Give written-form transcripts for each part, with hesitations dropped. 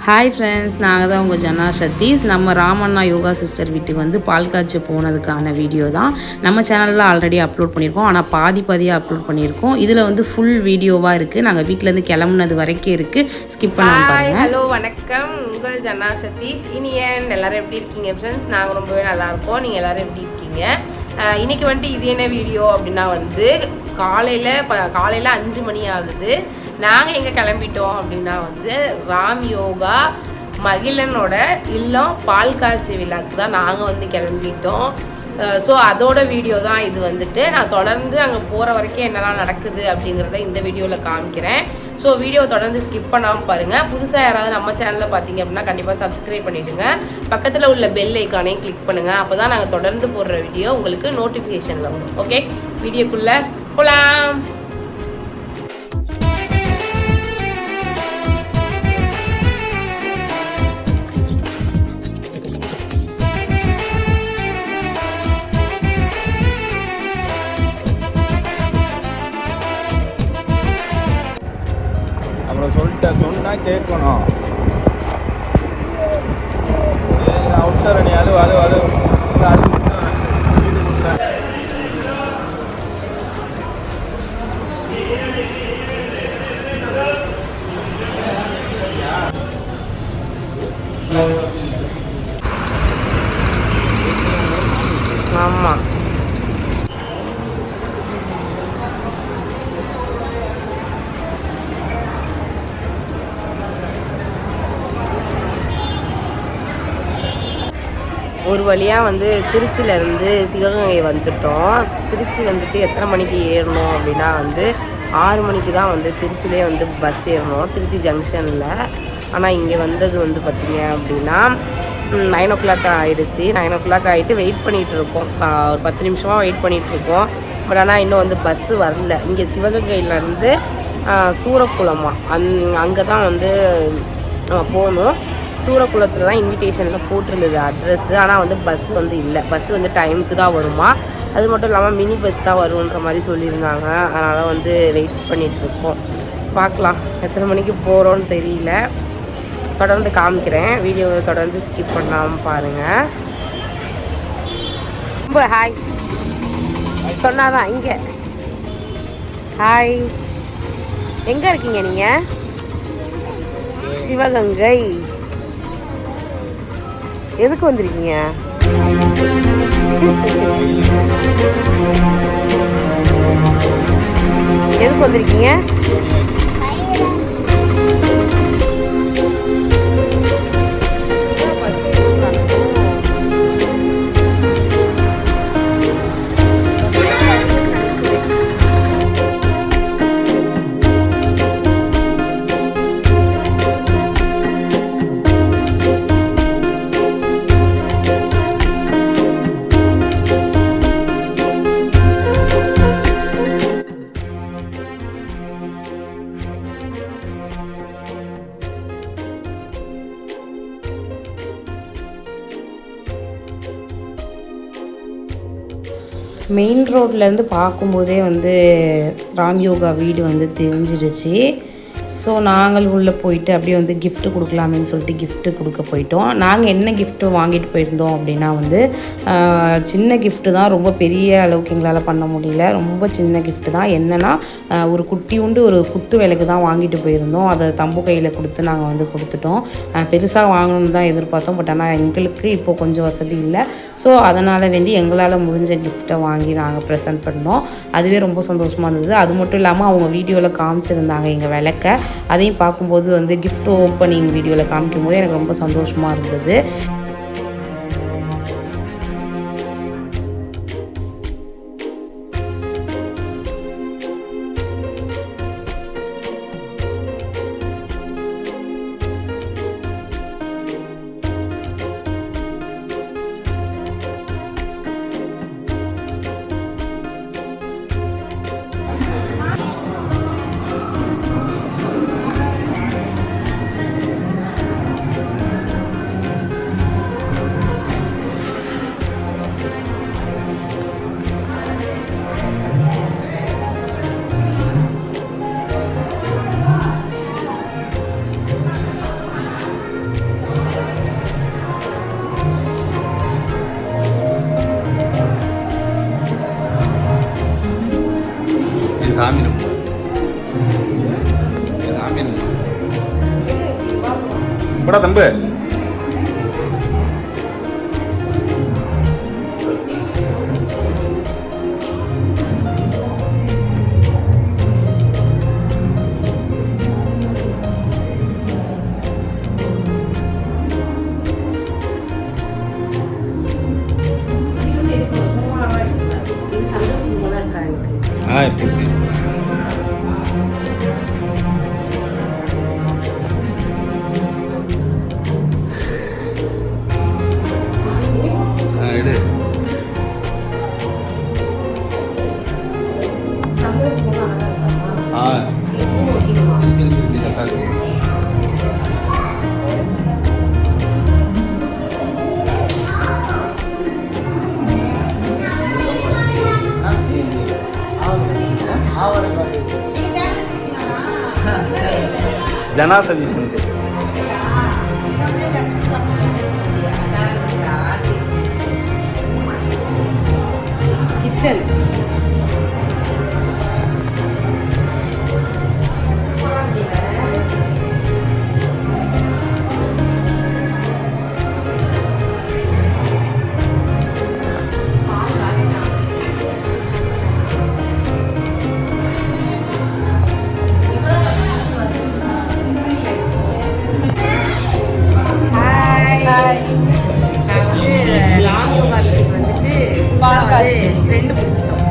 Hi friends, நாங்கள் தான் உங்கள் ஜனா சதீஷ். நம்ம ராமண்ணா யோகா சிஸ்டர் வீட்டுக்கு வந்து பால் காய்ச்ச போனதுக்கான வீடியோ தான் நம்ம சேனலில் ஆல்ரெடி அப்லோட் பண்ணியிருக்கோம். ஆனால் பாதியாக அப்லோட் பண்ணியிருக்கோம். இதில் வந்து ஃபுல் வீடியோவாக இருக்குது. நாங்கள் வீட்டிலேருந்து கிளம்புனது வரைக்கும் இருக்குது. ஸ்கிப் பண்ணாமல் ஹலோ வணக்கம், உங்கள் ஜனா சதீஷ். இனியன் எல்லோரும் எப்படி இருக்கீங்க ஃப்ரெண்ட்ஸ்? நாங்கள் ரொம்பவே நல்லாயிருக்கோம். நீங்கள் எல்லோரும் எப்படி இருக்கீங்க? இன்றைக்கி வந்துட்டு இது என்ன வீடியோ அப்படின்னா வந்து காலையில் 5 மணி ஆகுது. நாங்கள் எங்கே கிளம்பிட்டோம் அப்படின்னா வந்து ராம் யோகா மகிழனோட இல்லம் பால் காய்ச்சி விழாக்கு தான் நாங்கள் வந்து கிளம்பிட்டோம். ஸோ அதோட வீடியோ தான் இது வந்துட்டு. நான் தொடர்ந்து அங்கே போகிற வரைக்கும் என்னெல்லாம் நடக்குது அப்படிங்கிறத இந்த வீடியோவில் காமிக்கிறேன். ஸோ வீடியோ தொடர்ந்து ஸ்கிப் பண்ணாமல் பாருங்கள். புதுசாக யாராவது நம்ம சேனலில் பார்த்தீங்க அப்படின்னா கண்டிப்பாக சப்ஸ்கிரைப் பண்ணிவிடுங்க. பக்கத்தில் உள்ள பெல் ஐக்கானையும் கிளிக் பண்ணுங்கள். அப்போ தான் நாங்கள் தொடர்ந்து போடுற வீடியோ உங்களுக்கு நோட்டிஃபிகேஷனில் வரும். ஓகே, வீடியோக்குள்ளே போகலாம். சொன்னா கேட்கணும். அவுட்டர் அணி அது ஆமாம், ஒரு வழியாக வந்து திருச்சியிலேருந்து சிவகங்கை வந்துட்டோம். திருச்சி வந்துட்டு எத்தனை மணிக்கு ஏறணும் அப்படின்னா வந்து 6 மணிக்கு தான் வந்து திருச்சியிலே வந்து பஸ் ஏறணும், திருச்சி ஜங்ஷனில். ஆனால் இங்கே வந்தது வந்து பார்த்திங்க அப்படின்னா 9 o'clock ஆகிடுச்சு. 9 o'clock ஆகிட்டு வெயிட் பண்ணிகிட்ருக்கோம். ஒரு 10 நிமிஷமாக வெயிட் பண்ணிகிட்ருக்கோம். பட் ஆனால் இன்னும் வந்து பஸ்ஸு வரல. இங்கே சிவகங்கையிலேருந்து சூரக்குளமா அங்கே தான் வந்து போகணும். சூரக்குளத்தில் தான் இன்விடேஷனில் போட்டிருந்தது அட்ரெஸ்ஸு. ஆனால் வந்து பஸ் வந்து இல்லை. பஸ் வந்து டைமுக்கு தான் வருமா. அது மட்டும் இல்லாமல் மினி பஸ் தான் வரும்ன்ற மாதிரி சொல்லியிருந்தாங்க. அதனால் வந்து வெயிட் பண்ணிகிட்ருக்கோம். பார்க்கலாம் எத்தனை மணிக்கு போகிறோன்னு தெரியல. தொடர்ந்து காமிக்கிறேன். வீடியோவை தொடர்ந்து ஸ்கிப் பண்ணாமல் பாருங்கள். ரொம்ப ஹாய் சொன்னாதான் இங்கே ஹாய். எங்கே இருக்கீங்க நீங்கள்? சிவகங்கை. எதுக்கு வந்திருக்கீங்க? எதுக்கு வந்திருக்கீங்க? மெயின் ரோட்லேருந்து பார்க்கும்போதே வந்து ராம் யோகா வீடு வந்து தெரிஞ்சிடுச்சு. ஸோ நாங்கள் உள்ளே போயிட்டு அப்படியே வந்து கிஃப்ட்டு கொடுக்கலாமேன்னு சொல்லிட்டு கிஃப்ட்டு கொடுக்க போயிட்டோம். நாங்கள் என்ன கிஃப்ட்டு வாங்கிட்டு போயிருந்தோம் அப்படின்னா வந்து சின்ன கிஃப்ட்டு தான். ரொம்ப பெரிய அளவுக்கு எங்களால் பண்ண முடியல. ரொம்ப சின்ன கிஃப்ட்டு தான். என்னென்னா ஒரு குட்டியுண்டு ஒரு குத்து விளக்கு தான் வாங்கிட்டு போயிருந்தோம். அதை தம்பு கையில் கொடுத்து நாங்கள் வந்து கொடுத்துட்டோம். பெருசாக வாங்கணும்னு தான் எதிர்பார்த்தோம். பட் ஆனால் எங்களுக்கு இப்போது கொஞ்சம் வசதி இல்லை. ஸோ அதனால் வேண்டி எங்களால் முடிஞ்ச கிஃப்ட்டை வாங்கி நாங்கள் ப்ரெசென்ட் பண்ணோம். அதுவே ரொம்ப சந்தோஷமாக இருந்தது. அது மட்டும் இல்லாமல் அவங்க வீடியோவில் காமிச்சிருந்தாங்க எங்கள் விளக்கை. அதையும் பார்க்கும்போது வந்து கிஃப்ட் ஓப்பனிங் வீடியோவில் காமிக்கும்போது எனக்கு ரொம்ப சந்தோஷமாக இருந்தது. போடா தம்பு. இருக்கு. எடு. இருக்கு கரெக்டாக இருக்கு. ஜனா சர்வீஸ் கிச்சன் ஃப்ரெண்டு பிடிச்சிட்டோம்.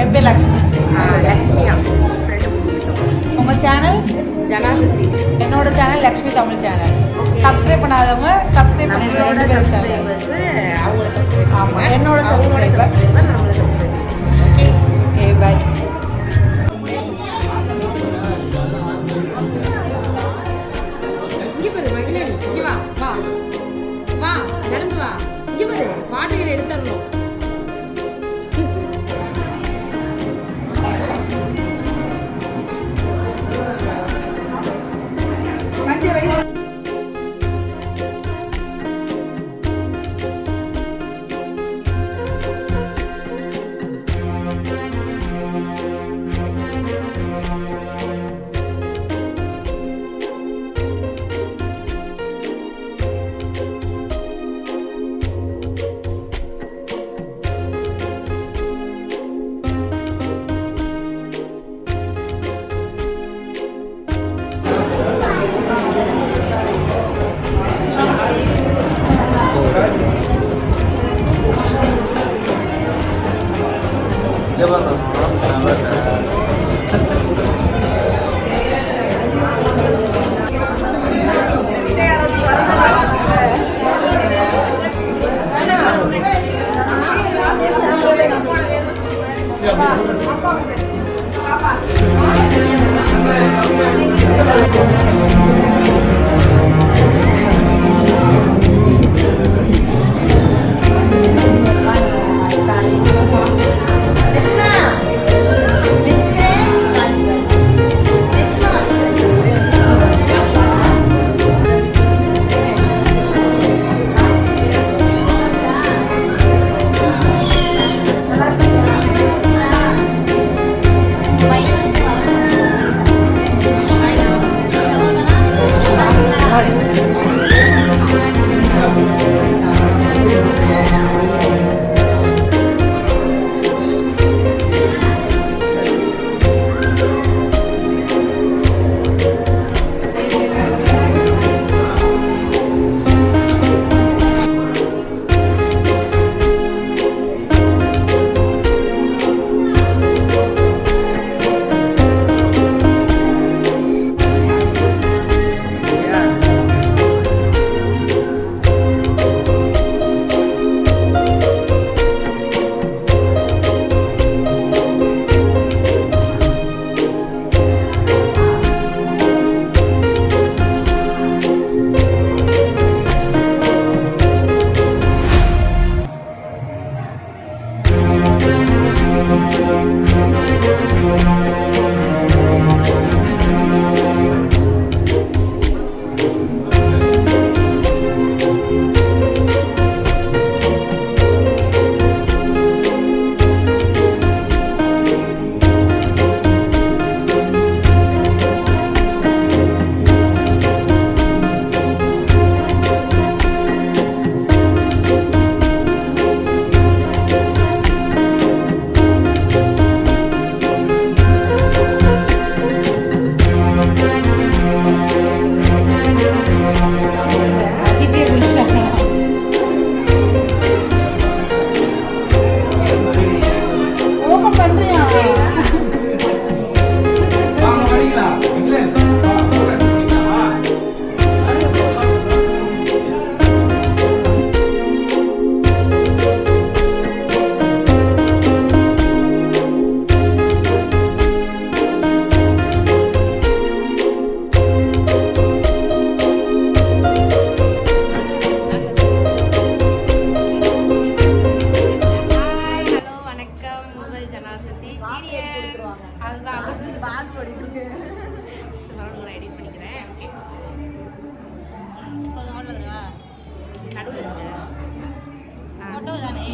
என் பேர் லக்ஷ்மி. லக்ஷ்மியா ஃப்ரெண்டு பிடிச்சிட்டோம். உங்கள் சேனல் ஜனா சதீஷ். என்னோட channel Lakshmi Tamil channel. Subscribe பண்ணாதவங்க சப்ஸ்கிரைப் நம்மளோட சப்ஸ்கிரைபர்ஸ் அவங்கள சப்ஸ்கிரைப் ஆமாம், என்னோட அவங்களோட சப்ஸ்கிரைபர். சப்ஸ்கிரைபர் நம்மள சப்ஸ்கிரைப் ஓகே ஓகே பாய். இங்கே பாரு மகிழன், இங்கே வா வா வா நடந்து வா. இங்கே பாரு பாட்டிகள் எடுத்துடணும். பாட்டு ஓடிட்டு இருக்கு. சரவணங்களை எடிட் பண்ணிக்கிறேன். ஓகே கொஞ்சம் ஆர்டர் வருவா நடுவில் ஃபோட்டோ தானே